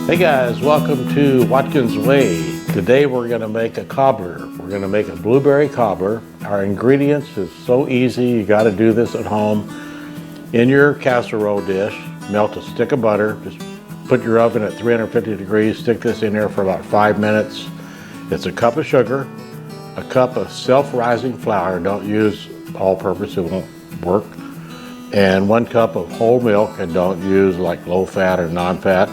Hey guys, welcome to Watkins Way. Today we're going to make a cobbler. We're going to make a blueberry cobbler. Our ingredients is so easy, you got to do this at home. In your casserole dish, melt a stick of butter. Just put your oven at 350 degrees, stick this in there for about 5 minutes. It's a cup of sugar, a cup of self-rising flour, don't use all-purpose, it won't work, and 1 cup of whole milk, and don't use like low-fat or non-fat.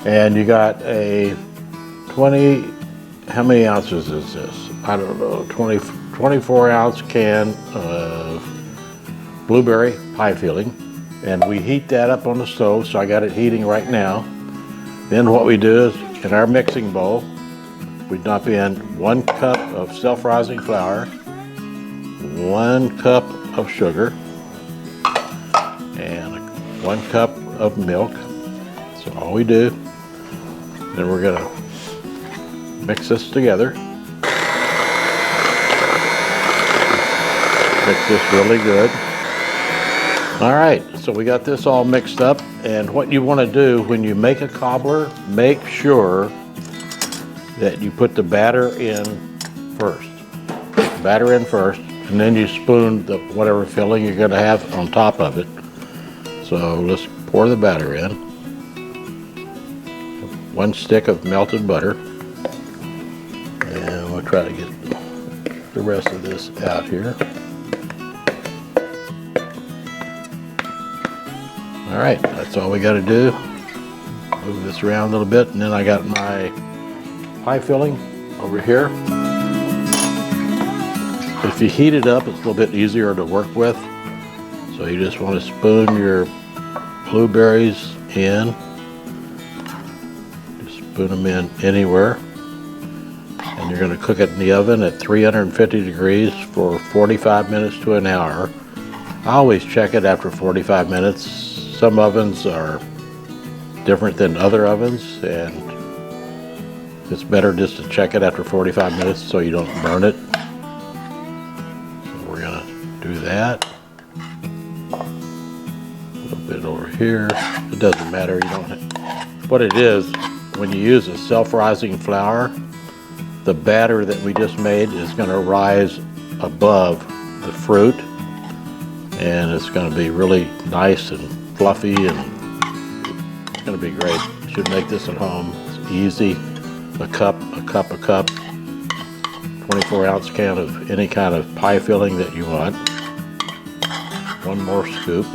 And you got a 20, how many ounces is this? I don't know, 24 ounce can of blueberry pie filling. And we heat that up on the stove, so I got it heating right now. Then what we do is, in our mixing bowl, we dump in 1 cup of self-rising flour, 1 cup of sugar, and 1 cup of milk. That's all we do. Then we're gonna mix this together. Mix this really good. All right, so we got this all mixed up, and what you wanna do when you make a cobbler, make sure that you put the batter in first. Batter in first, and then you spoon the whatever filling you're gonna have on top of it. So let's pour the batter in. 1 stick of melted butter, and we'll try to get the rest of this out here. All right, that's all we got to do. Move this around a little bit, and then I got my pie filling over here. If you heat it up, it's a little bit easier to work with. So you just want to spoon your blueberries in. Put them in anywhere, and you're going to cook it in the oven at 350 degrees for 45 minutes to an hour. I always check it after 45 minutes. Some ovens are different than other ovens, and it's better just to check it after 45 minutes so you don't burn it. So we're going to do that. A little bit over here. It doesn't matter. You don't. What it is, when you use a self-rising flour, the batter that we just made is going to rise above the fruit, and it's going to be really nice and fluffy, and it's going to be great. You should make this at home. It's easy. A cup, 24 ounce can of any kind of pie filling that you want. 1 more scoop.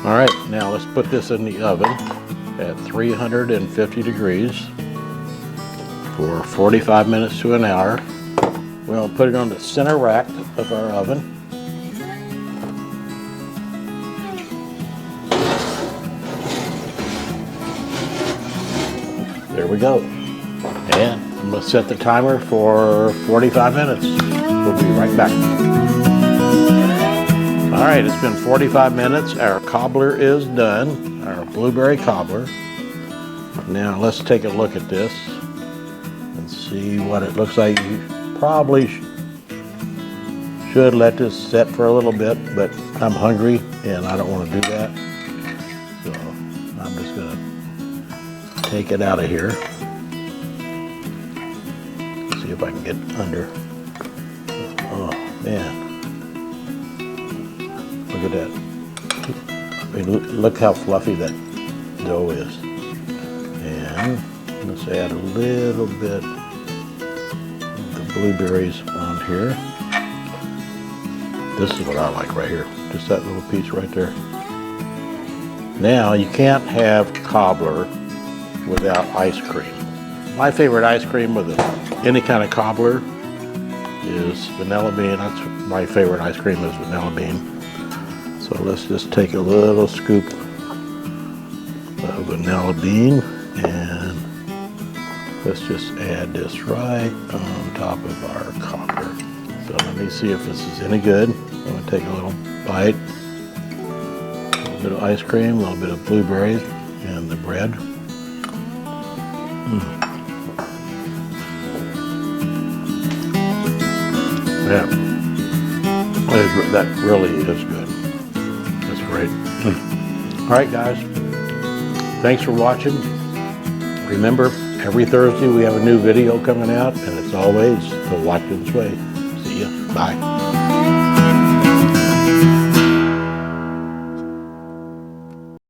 All right, now let's put this in the oven at 350 degrees for 45 minutes to an hour. We'll put it on the center rack of our oven. There we go. And I'm going to set the timer for 45 minutes. We'll be right back. All right, it's been 45 minutes. Our cobbler is done. Our blueberry cobbler. Now let's take a look at this and see what it looks like. You probably should let this set for a little bit, but I'm hungry and I don't want to do that. So I'm just going to take it out of here. See if I can get under. Oh man. Look at that. I mean, look how fluffy that dough is. And let's add a little bit of the blueberries on here. This is what I like right here. Just that little piece right there. Now, you can't have cobbler without ice cream. My favorite ice cream with any kind of cobbler is vanilla bean. That's my favorite ice cream is vanilla bean. So let's just take a little scoop of vanilla bean, and let's just add this right on top of our cobbler. So let me see if this is any good. I'm going to take a little bite. A little bit of ice cream, a little bit of blueberries, and the bread. Yeah, that really is good. That's great. All right, guys, Thanks for watching. Remember, every Thursday we have a new video coming out, and it's always the Watkins way. See ya. Bye.